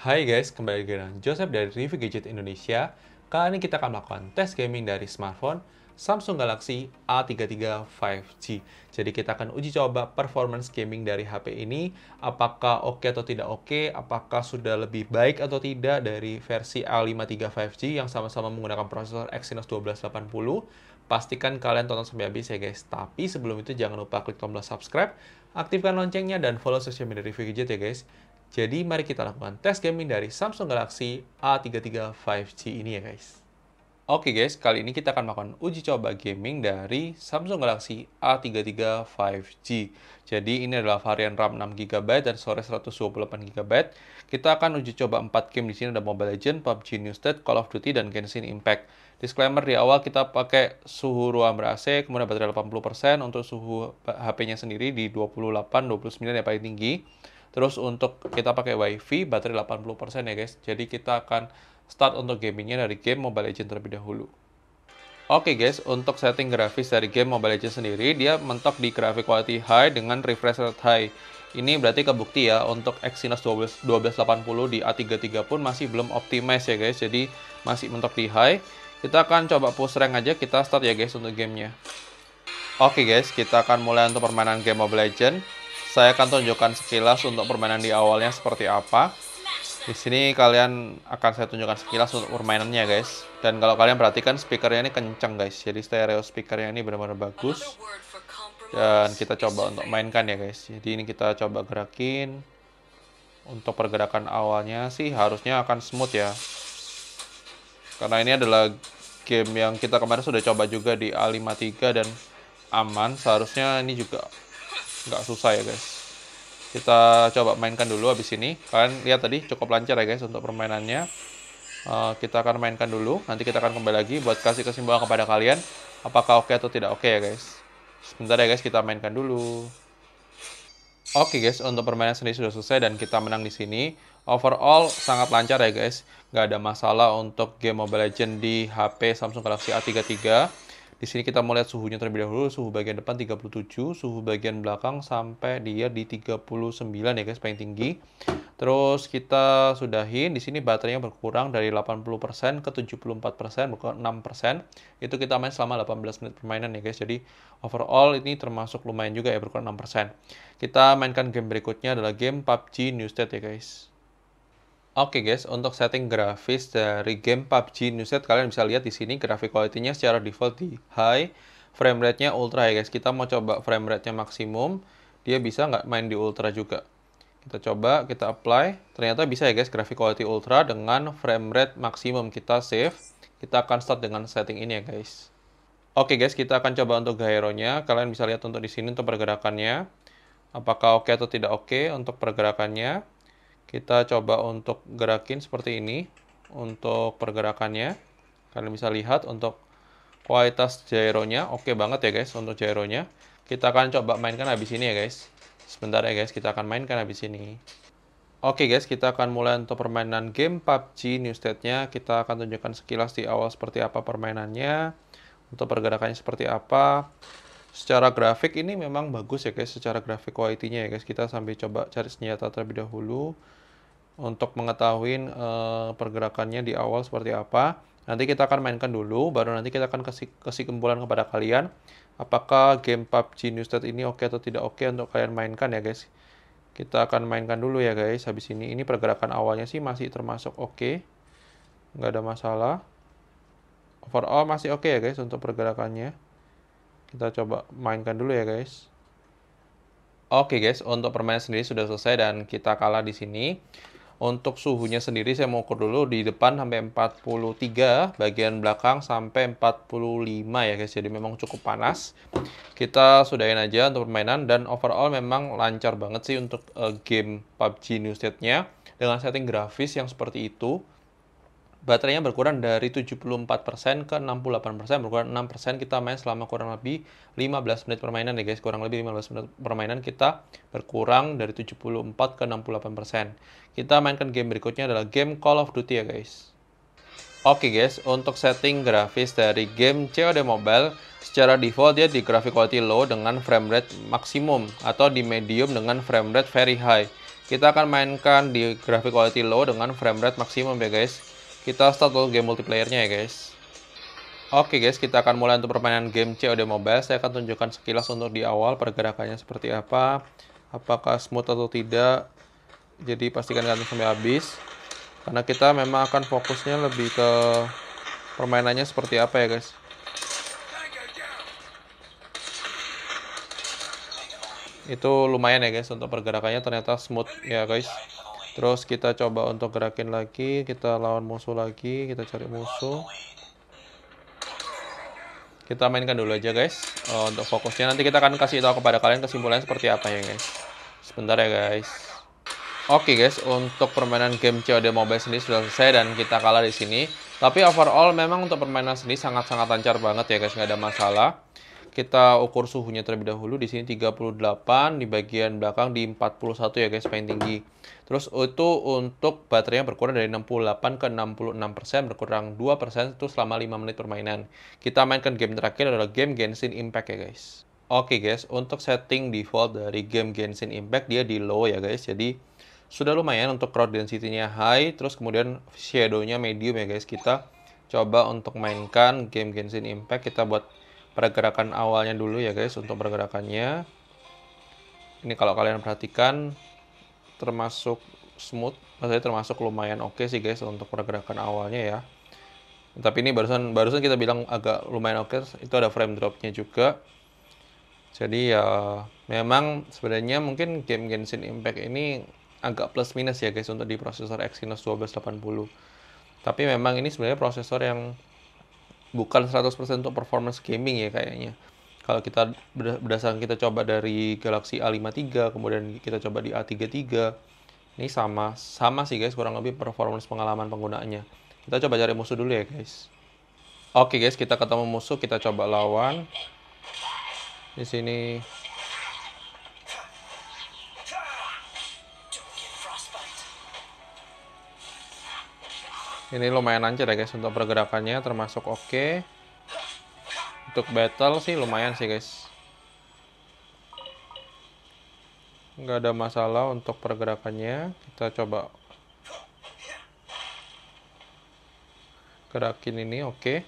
Hai guys, kembali lagi dengan Joseph dari Review Gadget Indonesia. Kali ini kita akan melakukan tes gaming dari smartphone Samsung Galaxy A33 5G. Jadi kita akan uji coba performance gaming dari HP ini, apakah oke atau tidak oke, apakah sudah lebih baik atau tidak dari versi A53 5G yang sama-sama menggunakan prosesor Exynos 1280. Pastikan kalian tonton sampai habis ya guys. Tapi sebelum itu jangan lupa klik tombol subscribe, aktifkan loncengnya, dan follow sosial media Review Gadget ya guys. Jadi mari kita lakukan tes gaming dari Samsung Galaxy A33 5G ini ya guys. Oke guys, kali ini kita akan melakukan uji coba gaming dari Samsung Galaxy A33 5G. Jadi ini adalah varian RAM 6GB dan storage 128GB. Kita akan uji coba 4 game di sini, ada Mobile Legends, PUBG New State, Call of Duty, dan Genshin Impact. Disclaimer di awal, kita pakai suhu ruang ber-AC, kemudian baterai 80%, untuk suhu HP-nya sendiri di 28-29 yang paling tinggi. Terus untuk kita pakai WiFi, baterai 80% ya guys. Jadi kita akan start untuk gamingnya dari game Mobile Legends terlebih dahulu. Oke guys, untuk setting grafis dari game Mobile Legends sendiri, dia mentok di graphic quality high dengan refresh rate high. Ini berarti kebukti ya, untuk Exynos 1280 di A33 pun masih belum optimize ya guys. Jadi masih mentok di high. Kita akan coba push rank aja, kita start ya guys untuk gamenya. Oke guys, kita akan mulai untuk permainan game Mobile Legends. Saya akan tunjukkan sekilas untuk permainan di awalnya seperti apa. Di sini kalian akan saya tunjukkan sekilas untuk permainannya guys. Dan kalau kalian perhatikan, speakernya ini kenceng guys. Jadi stereo speakernya ini benar-benar bagus. Dan kita coba untuk mainkan ya guys. Jadi ini kita coba gerakin. Untuk pergerakan awalnya sih harusnya akan smooth ya. Karena ini adalah game yang kita kemarin sudah coba juga di A53 dan aman. Seharusnya ini juga nggak susah ya guys. Kita coba mainkan dulu habis ini. Kalian lihat tadi cukup lancar ya guys untuk permainannya. Kita akan mainkan dulu, nanti kita akan kembali lagi buat kasih kesimpulan kepada kalian apakah oke atau tidak oke ya guys. Sebentar ya guys, kita mainkan dulu. Oke guys, untuk permainan sendiri sudah selesai dan kita menang di sini. Overall sangat lancar ya guys, nggak ada masalah untuk game Mobile Legends di HP Samsung Galaxy A33. Di sini kita mau lihat suhunya terlebih dahulu. Suhu bagian depan 37, suhu bagian belakang sampai dia di 39 ya guys, paling tinggi. Terus kita sudahin. Di sini baterainya berkurang dari 80% ke 74%, berkurang 6%. Itu kita main selama 18 menit permainan ya guys. Jadi overall ini termasuk lumayan juga ya, berkurang 6%. Kita mainkan game berikutnya adalah game PUBG New State ya guys. Oke guys, untuk setting grafis dari game PUBG New State, kalian bisa lihat di sini grafik quality-nya secara default di high, frame rate-nya ultra ya guys. Kita mau coba frame rate-nya maksimum, dia bisa nggak main di ultra juga. Kita coba, kita apply, ternyata bisa ya guys, grafik quality ultra dengan frame rate maksimum. Kita save, kita akan start dengan setting ini ya guys. Oke guys, kita akan coba untuk gyro-nya. Kalian bisa lihat untuk di sini untuk pergerakannya, apakah oke atau tidak oke untuk pergerakannya. Kita coba untuk gerakin seperti ini untuk pergerakannya. Kalian bisa lihat untuk kualitas gyronya oke banget ya guys untuk gyronya. Kita akan coba mainkan habis ini ya guys. Sebentar ya guys, kita akan mainkan habis ini. Oke guys, kita akan mulai untuk permainan game PUBG New State-nya. Kita akan tunjukkan sekilas di awal seperti apa permainannya. Untuk pergerakannya seperti apa. Secara grafik ini memang bagus ya guys, secara grafik quality-nya ya guys. Kita sambil coba cari senjata terlebih dahulu untuk mengetahui pergerakannya di awal seperti apa. Nanti kita akan mainkan dulu, baru nanti kita akan kasih kesimpulan kepada kalian apakah game PUBG New State ini oke atau tidak oke untuk kalian mainkan ya guys. Kita akan mainkan dulu ya guys habis ini. Ini pergerakan awalnya sih masih termasuk oke, nggak ada masalah. Overall masih oke ya guys untuk pergerakannya. Kita coba mainkan dulu ya guys. Oke guys, untuk permainan sendiri sudah selesai dan kita kalah di sini. Untuk suhunya sendiri saya mau ukur dulu di depan sampai 43, bagian belakang sampai 45 ya guys. Jadi memang cukup panas. Kita sudahin aja untuk permainan dan overall memang lancar banget sih untuk game PUBG New State-nya dengan setting grafis yang seperti itu. Baterainya berkurang dari 74% ke 68%, berkurang 6%. Kita main selama kurang lebih 15 menit permainan ya guys. Kurang lebih 15 menit permainan kita berkurang dari 74 ke 68%. Kita mainkan game berikutnya adalah game Call of Duty ya guys. Oke guys, untuk setting grafis dari game COD Mobile, secara default dia di graphic quality low dengan frame rate maksimum atau di medium dengan frame rate very high. Kita akan mainkan di graphic quality low dengan frame rate maksimum ya guys. Kita start dulu game multiplayernya ya guys. Oke guys, kita akan mulai untuk permainan game COD Mobile. Saya akan tunjukkan sekilas untuk di awal pergerakannya seperti apa, apakah smooth atau tidak. Jadi pastikan kalian sampai habis, karena kita memang akan fokusnya lebih ke permainannya seperti apa ya guys. Itu lumayan ya guys untuk pergerakannya, ternyata smooth ya guys. Terus kita coba untuk gerakin lagi, kita lawan musuh lagi, kita cari musuh. Kita mainkan dulu aja guys untuk fokusnya. Nanti kita akan kasih tahu kepada kalian kesimpulannya seperti apa ya guys. Sebentar ya guys. Oke guys, untuk permainan game COD Mobile sendiri sudah selesai dan kita kalah di sini. Tapi overall memang untuk permainan sendiri sangat-sangat lancar banget ya guys, nggak ada masalah. Kita ukur suhunya terlebih dahulu, di sini 38, di bagian belakang di 41 ya guys, paling tinggi. Terus itu untuk baterainya berkurang dari 68 ke 66%, berkurang 2% itu selama 5 menit permainan. Kita mainkan game terakhir adalah game Genshin Impact ya guys. Oke guys, untuk setting default dari game Genshin Impact dia di low ya guys, jadi sudah lumayan untuk crowd density-nya high, terus kemudian shadow-nya medium ya guys. Kita coba untuk mainkan game Genshin Impact, kita buat pergerakan awalnya dulu ya guys untuk pergerakannya. Ini kalau kalian perhatikan termasuk smooth, maksudnya termasuk lumayan oke sih guys untuk pergerakan awalnya ya. Tapi ini barusan kita bilang agak lumayan oke, itu ada frame drop-nya juga. Jadi ya memang sebenarnya mungkin game Genshin Impact ini agak plus minus ya guys untuk di prosesor Exynos 1280. Tapi memang ini sebenarnya prosesor yang bukan 100% untuk performance gaming ya kayaknya. Kalau kita berdasarkan kita coba dari Galaxy A53, kemudian kita coba di A33, ini sama sih guys, kurang lebih performance pengalaman penggunaannya. Kita coba cari musuh dulu ya guys. Oke guys, kita ketemu musuh, kita coba lawan. Di sini ini lumayan lancar ya guys untuk pergerakannya, termasuk oke. Untuk battle sih lumayan sih guys, nggak ada masalah untuk pergerakannya. Kita coba gerakin ini, oke.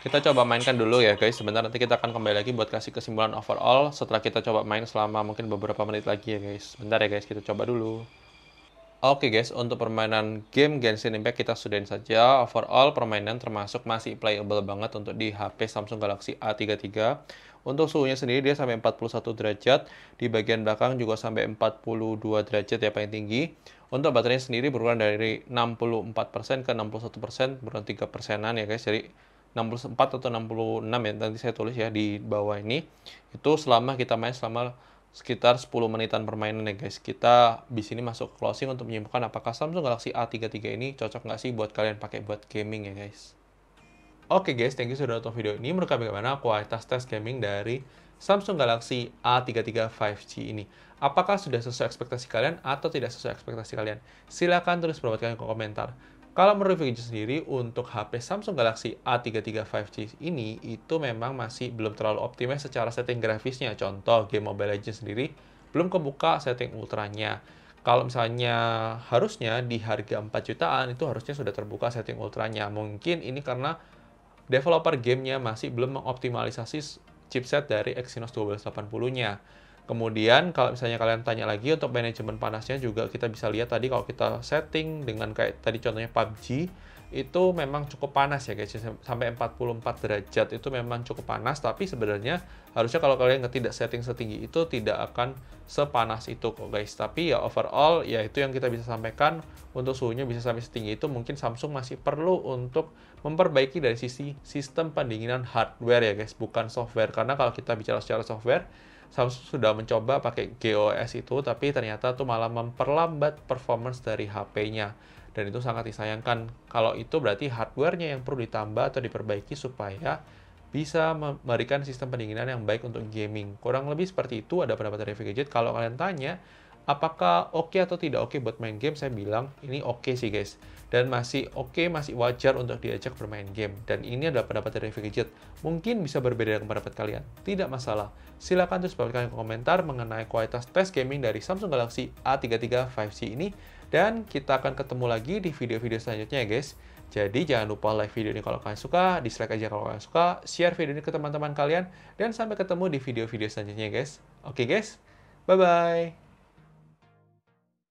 Kita coba mainkan dulu ya guys, sebentar nanti kita akan kembali lagi buat kasih kesimpulan overall setelah kita coba main selama mungkin beberapa menit lagi ya guys. Sebentar ya guys, kita coba dulu. Oke guys, untuk permainan game Genshin Impact kita sudahin saja. Overall permainan termasuk masih playable banget untuk di HP Samsung Galaxy A33. Untuk suhunya sendiri dia sampai 41 derajat. Di bagian belakang juga sampai 42 derajat ya paling tinggi. Untuk baterainya sendiri berkurang dari 64% ke 61%, berkurang 3%an ya guys. Jadi 64 atau 66 ya, nanti saya tulis ya di bawah ini. Itu selama kita main selama sekitar 10 menitan permainan ya guys. Kita di sini masuk closing untuk menyimpulkan apakah Samsung Galaxy A33 ini cocok nggak sih buat kalian pakai buat gaming ya guys. Oke guys, thank you sudah nonton video ini. Menurut kalian bagaimana kualitas tes gaming dari Samsung Galaxy A33 5G ini? Apakah sudah sesuai ekspektasi kalian atau tidak sesuai ekspektasi kalian? Silahkan tulis pendapat kalian ke komentar. Kalau menurut Vicky sendiri, untuk HP Samsung Galaxy A33 5G ini, itu memang masih belum terlalu optimal secara setting grafisnya. Contoh, game Mobile Legends sendiri, belum kebuka setting ultranya. Kalau misalnya harusnya di harga 4 jutaan, itu harusnya sudah terbuka setting ultranya. Mungkin ini karena developer gamenya masih belum mengoptimalisasi chipset dari Exynos 1280-nya. Kemudian kalau misalnya kalian tanya lagi untuk manajemen panasnya juga kita bisa lihat tadi kalau kita setting dengan kayak tadi contohnya PUBG itu memang cukup panas ya guys, sampai 44 derajat itu memang cukup panas, tapi sebenarnya harusnya kalau kalian tidak setting setinggi itu tidak akan sepanas itu kok guys. Tapi ya overall ya itu yang kita bisa sampaikan, untuk suhunya bisa sampai setinggi itu mungkin Samsung masih perlu untuk memperbaiki dari sisi sistem pendinginan hardware ya guys, bukan software. Karena kalau kita bicara secara software, Samsung sudah mencoba pakai GOS itu, tapi ternyata tuh malah memperlambat performance dari HP-nya. Dan itu sangat disayangkan. Kalau itu berarti hardware-nya yang perlu ditambah atau diperbaiki supaya bisa memberikan sistem pendinginan yang baik untuk gaming. Kurang lebih seperti itu ada pendapat dari Gadget. Kalau kalian tanya, Apakah oke atau tidak oke buat main game? Saya bilang ini oke sih guys. Dan masih oke, masih wajar untuk diajak bermain game. Dan ini adalah pendapat dari Review Gadget. Mungkin bisa berbeda dengan pendapat kalian. Tidak masalah. Silakan tulis berikan komentar mengenai kualitas tes gaming dari Samsung Galaxy A33 5G ini. Dan kita akan ketemu lagi di video-video selanjutnya ya guys. Jadi jangan lupa like video ini kalau kalian suka, dislike aja kalau kalian suka, share video ini ke teman-teman kalian, dan sampai ketemu di video-video selanjutnya guys. Oke guys, bye-bye!